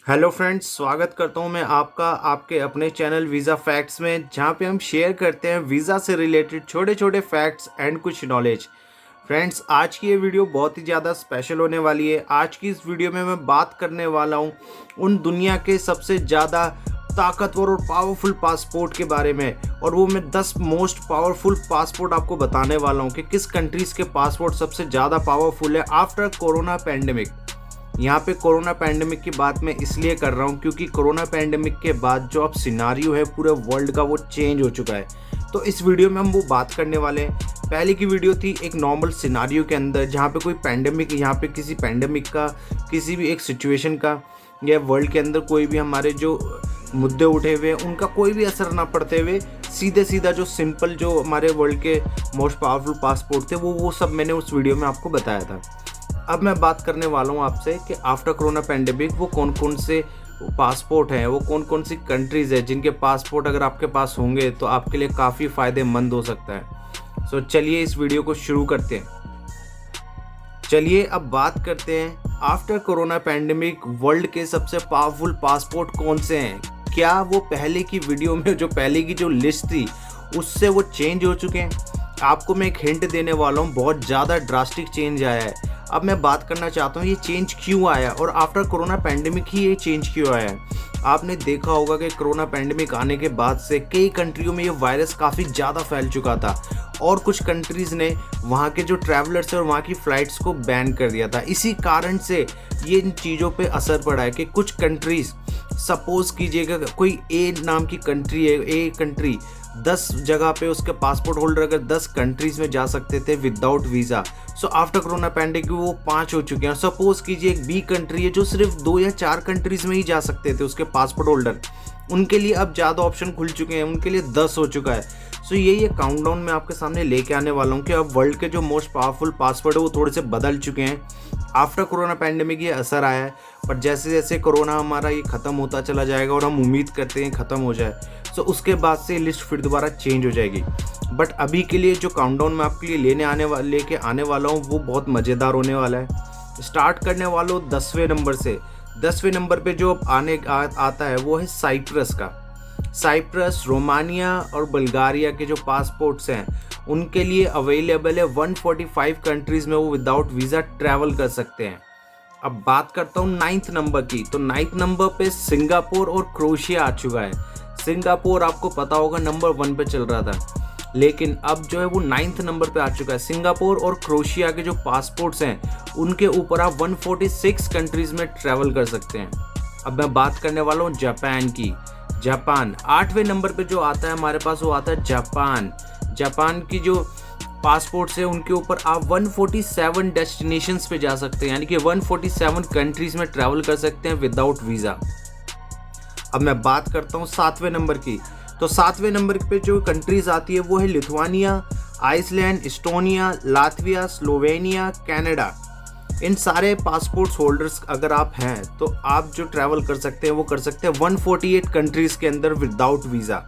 Hello friends, स्वागत करता हूं मैं आपका आपके अपने चैनल वीज़ा फैक्ट्स में, जहां पे हम शेयर करते हैं वीज़ा से रिलेटेड छोटे छोटे फैक्ट्स एंड कुछ नॉलेज। फ्रेंड्स, आज की ये वीडियो बहुत ही ज़्यादा स्पेशल होने वाली है। आज की इस वीडियो में मैं बात करने वाला हूं उन दुनिया के सबसे ज़्यादा ताकतवर और पावरफुल पासपोर्ट के बारे में, और वो मैं 10 मोस्ट पावरफुल पासपोर्ट आपको बताने वाला हूँ कि किस कंट्रीज़ के पासपोर्ट सबसे ज़्यादा पावरफुल है आफ्टर कोरोना पैंडेमिक। यहाँ पे कोरोना पैंडेमिक की बात मैं इसलिए कर रहा हूँ क्योंकि कोरोना पैंडेमिक के बाद जो अब सिनारियो है पूरे वर्ल्ड का, वो चेंज हो चुका है। तो इस वीडियो में हम वो बात करने वाले हैं। पहले की वीडियो थी एक नॉर्मल सिनारियो के अंदर, जहाँ पे कोई पैंडेमिक, यहाँ पे किसी पैंडेमिक का, किसी भी एक सिचुएशन का, या वर्ल्ड के अंदर कोई भी हमारे जो मुद्दे उठे हुए हैं उनका कोई भी असर ना पड़ते हुए सीधे सीधा जो सिंपल जो हमारे वर्ल्ड के मोस्ट पावरफुल पासपोर्ट थे वो सब मैंने उस वीडियो में आपको बताया था। अब मैं बात करने वाला हूँ आपसे कि आफ्टर कोरोना पैंडेमिक वो कौन कौन से पासपोर्ट हैं, वो कौन कौन सी कंट्रीज़ है जिनके पासपोर्ट अगर आपके पास होंगे तो आपके लिए काफ़ी फ़ायदेमंद हो सकता है। सो चलिए इस वीडियो को शुरू करते हैं। चलिए अब बात करते हैं आफ्टर कोरोना पैंडेमिक वर्ल्ड के सबसे पावरफुल पासपोर्ट कौन से हैं। क्या वो पहले की वीडियो में जो पहले की जो लिस्ट थी उससे वो चेंज हो चुके हैं? आपको मैं एक हिंट देने वाला हूँ, बहुत ज़्यादा ड्रास्टिक चेंज आया है। अब मैं बात करना चाहता हूँ ये चेंज क्यों आया और आफ्टर कोरोना पैंडेमिक ही ये चेंज क्यों आया है। आपने देखा होगा कि कोरोना पैंडेमिक आने के बाद से कई कंट्रियों में ये वायरस काफ़ी ज़्यादा फैल चुका था, और कुछ कंट्रीज़ ने वहाँ के जो ट्रैवलर्स और वहाँ की फ़्लाइट्स को बैन कर दिया था। इसी कारण से ये इन चीज़ों पे असर पड़ा है कि कुछ कंट्रीज़, सपोज़ कीजिएगा कोई ए नाम की कंट्री है, ए कंट्री 10 जगह पे उसके पासपोर्ट होल्डर अगर 10 कंट्रीज़ में जा सकते थे without visa, so after corona pandemic वो 5 हो चुके हैं। सपोज़ कीजिए एक बी कंट्री है जो सिर्फ 2 या 4 कंट्रीज़ में ही जा सकते थे उसके पासपोर्ट होल्डर, उनके लिए अब ज़्यादा ऑप्शन खुल चुके हैं, उनके लिए 10 हो चुका है। सो ये काउंटडाउन मैं आपके सामने लेके आने वाला हूँ कि अब वर्ल्ड के जो मोस्ट पावरफुल पासपोर्ट है वो थोड़े से बदल चुके हैं। आफ्टर कोरोना पैंडेमिक ये असर आया है, पर जैसे जैसे कोरोना हमारा ये ख़त्म होता चला जाएगा, और हम उम्मीद करते हैं ख़त्म हो जाए, सो उसके बाद से लिस्ट फिर दोबारा चेंज हो जाएगी। बट अभी के लिए जो काउंटडाउन मैं आपके लिए लेके आने वाला हूँ वो बहुत मज़ेदार होने वाला है। स्टार्ट करने वाला हूँ 10वें नंबर से। 10वें नंबर पे जो आता है वो है साइप्रस का। साइप्रस, रोमानिया और बल्गारिया के जो पासपोर्ट्स हैं उनके लिए अवेलेबल है 145 कंट्रीज़ में, वो विदाउट वीज़ा ट्रैवल कर सकते हैं। अब बात करता हूँ 9th नंबर की। तो 9th नंबर पे सिंगापुर और क्रोएशिया आ चुका है। सिंगापुर आपको पता होगा नंबर 1 पे चल रहा था, लेकिन अब जो है वो 9th नंबर पे आ चुका है। सिंगापुर और क्रोएशिया के जो पासपोर्ट्स हैं उनके ऊपर आप 146 कंट्रीज़ में ट्रैवल कर सकते हैं। अब मैं बात करने वाला हूँ जापान की। जापान 8वें नंबर पे जो आता है हमारे पास, वो आता है जापान। जापान की जो पासपोर्ट्स है उनके ऊपर आप 147 डेस्टिनेशंस पे जा सकते हैं, यानी कि 147 कंट्रीज़ में ट्रैवल कर सकते हैं विदाउट वीज़ा। अब मैं बात करता हूँ 7वें नंबर की। तो 7वें नंबर पे जो कंट्रीज़ आती है वो है Lithuania, Iceland, Estonia, Latvia, Slovenia, Canada. इन सारे पासपोर्ट्स होल्डर्स अगर आप हैं तो आप जो ट्रैवल कर सकते हैं वो कर सकते हैं 148 कंट्रीज़ के अंदर विदाउट वीज़ा।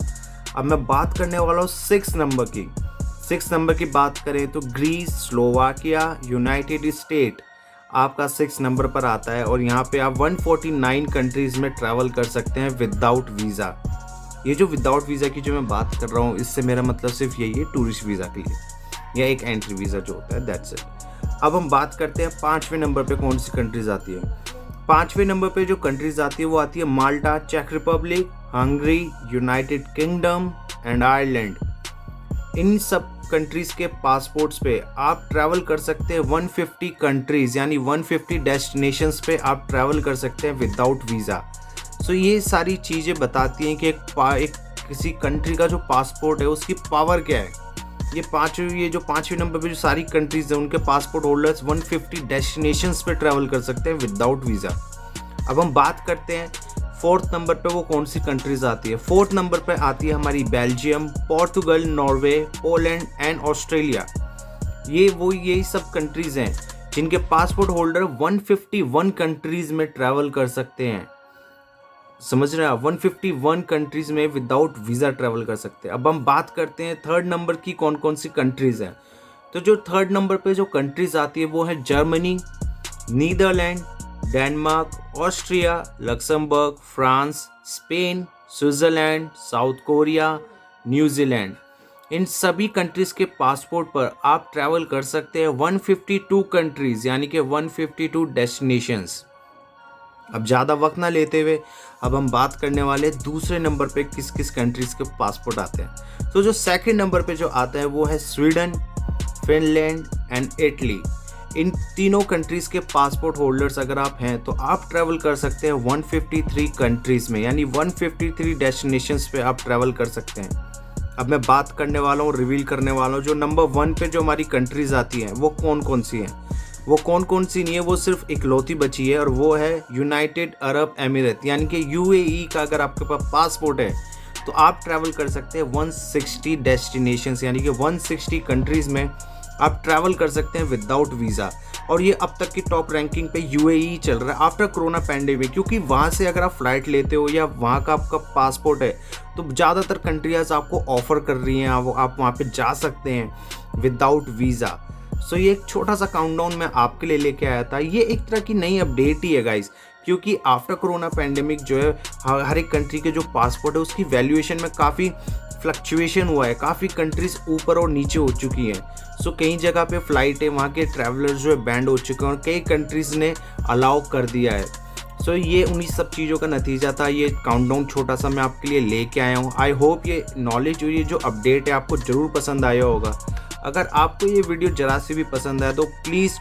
अब मैं बात करने वाला हूँ 6 नंबर की। 6 नंबर की बात करें तो ग्रीस, स्लोवाकिया, यूनाइटेड स्टेट आपका 6 नंबर पर आता है, और यहाँ पे आप 149 कंट्रीज़ में ट्रैवल कर सकते हैं विदाउट वीज़ा। ये जो विदाउट वीज़ा की जो मैं बात कर रहा हूँ, इससे मेरा मतलब सिर्फ यही है टूरिस्ट वीज़ा के लिए, या एक एंट्री वीज़ा जो होता है, दैट्स इट। अब हम बात करते हैं 5वें नंबर पे कौन सी कंट्रीज़ आती है। 5वें नंबर पे जो कंट्रीज़ आती है वो आती है माल्टा, चेक Republic, Hungary, United Kingdom and Ireland. इन सब कंट्रीज़ के पासपोर्ट्स पे आप ट्रैवल कर सकते हैं 150 कंट्रीज़, यानी 150 डेस्टिनेशंस पे आप ट्रैवल कर सकते हैं विदाउट वीज़ा। सो ये सारी चीज़ें बताती हैं कि एक किसी कंट्री का जो पासपोर्ट है उसकी पावर क्या है। ये जो 5वें नंबर पे जो सारी कंट्रीज़ हैं उनके पासपोर्ट होल्डर्स 150 डेस्टिनेशंस पे ट्रैवल कर सकते हैं विदाउट वीज़ा। अब हम बात करते हैं 4th नंबर पे वो कौन सी कंट्रीज़ आती है। 4th नंबर पे आती है हमारी Belgium, Portugal, Norway, Poland and Australia. यही सब कंट्रीज़ हैं जिनके पासपोर्ट होल्डर 151 कंट्रीज़ में ट्रैवल कर सकते हैं। समझ रहे हैं आप, 151 कंट्रीज़ में विदाउट वीज़ा ट्रैवल कर सकते हैं। अब हम बात करते हैं 3rd नंबर की कौन कौन सी कंट्रीज़ हैं। तो जो 3rd नंबर पे जो कंट्रीज़ आती है वो है Germany, Netherlands, Denmark, Austria, Luxembourg, France, Spain, Switzerland, South Korea, New Zealand. इन सभी कंट्रीज़ के पासपोर्ट पर आप ट्रैवल कर सकते हैं 152 कंट्रीज़ यानी कि 152 डेस्टिनेशंस। अब ज़्यादा वक्त ना लेते हुए अब हम बात करने वाले दूसरे नंबर पे किस किस कंट्रीज़ के पासपोर्ट आते हैं। तो जो सेकंड नंबर पे जो आता है वो है स्वीडन, फिनलैंड एंड इटली। इन तीनों कंट्रीज़ के पासपोर्ट होल्डर्स अगर आप हैं तो आप ट्रैवल कर सकते हैं 153 कंट्रीज़ में, यानी 153 डेस्टिनेशंस पे आप ट्रैवल कर सकते हैं। अब मैं बात करने वाला हूँ, रिवील करने वाला हूँ, जो नंबर 1 पे जो हमारी कंट्रीज़ आती हैं वो कौन कौन सी हैं। वो कौन कौन सी नहीं है, वो सिर्फ इकलौती बची है और वो है यूनाइटेड अरब एमिरेट, यानी कि यूएई का अगर आपके पास पासपोर्ट है तो आप ट्रैवल कर सकते हैं 160 डेस्टिनेशंस, यानी कि 160 कंट्रीज़ में आप ट्रैवल कर सकते हैं विदाउट वीज़ा। और ये अब तक की टॉप रैंकिंग पे यूएई चल रहा है आफ्टर कोरोना पैंडेमिक, क्योंकि वहाँ से अगर आप फ्लाइट लेते हो या वहाँ का आपका पासपोर्ट है तो ज़्यादातर कंट्रीज आपको ऑफ़र कर रही हैं, आप वहाँ पे जा सकते हैं विदाउट वीज़ा। सो ये एक छोटा सा काउंटडाउन मैं आपके लिए लेके आया था। ये एक तरह की नई अपडेट ही है गाइस, क्योंकि आफ्टर कोरोना पैंडेमिक जो है हर एक कंट्री के जो पासपोर्ट है उसकी वैल्यूएशन में काफ़ी फ्लक्चुएशन हुआ है, काफ़ी कंट्रीज़ ऊपर और नीचे हो चुकी हैं। सो कई जगह पे फ़्लाइट है, वहाँ के ट्रैवलर्स जो है बैंड हो चुके हैं और कई कंट्रीज़ ने अलाउ कर दिया है। सो ये उन्हीं सब चीज़ों का नतीजा था। ये काउंटडाउन छोटा सा मैं आपके लिए लेके आया हूँ। आई होप ये नॉलेज और ये जो अपडेट है आपको ज़रूर पसंद आया होगा। अगर आपको ये वीडियो ज़रा से भी पसंद आया तो प्लीज़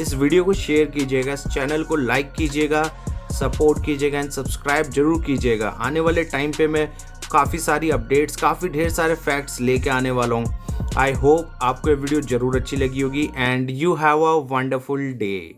इस वीडियो को शेयर कीजिएगा, इस चैनल को लाइक कीजिएगा, सपोर्ट कीजिएगा एंड सब्सक्राइब जरूर कीजिएगा। आने वाले टाइम पे मैं काफ़ी सारी अपडेट्स, काफ़ी ढेर सारे फैक्ट्स लेके आने वाला हूँ। आई होप आपको ये वीडियो ज़रूर अच्छी लगी होगी and you have a wonderful day.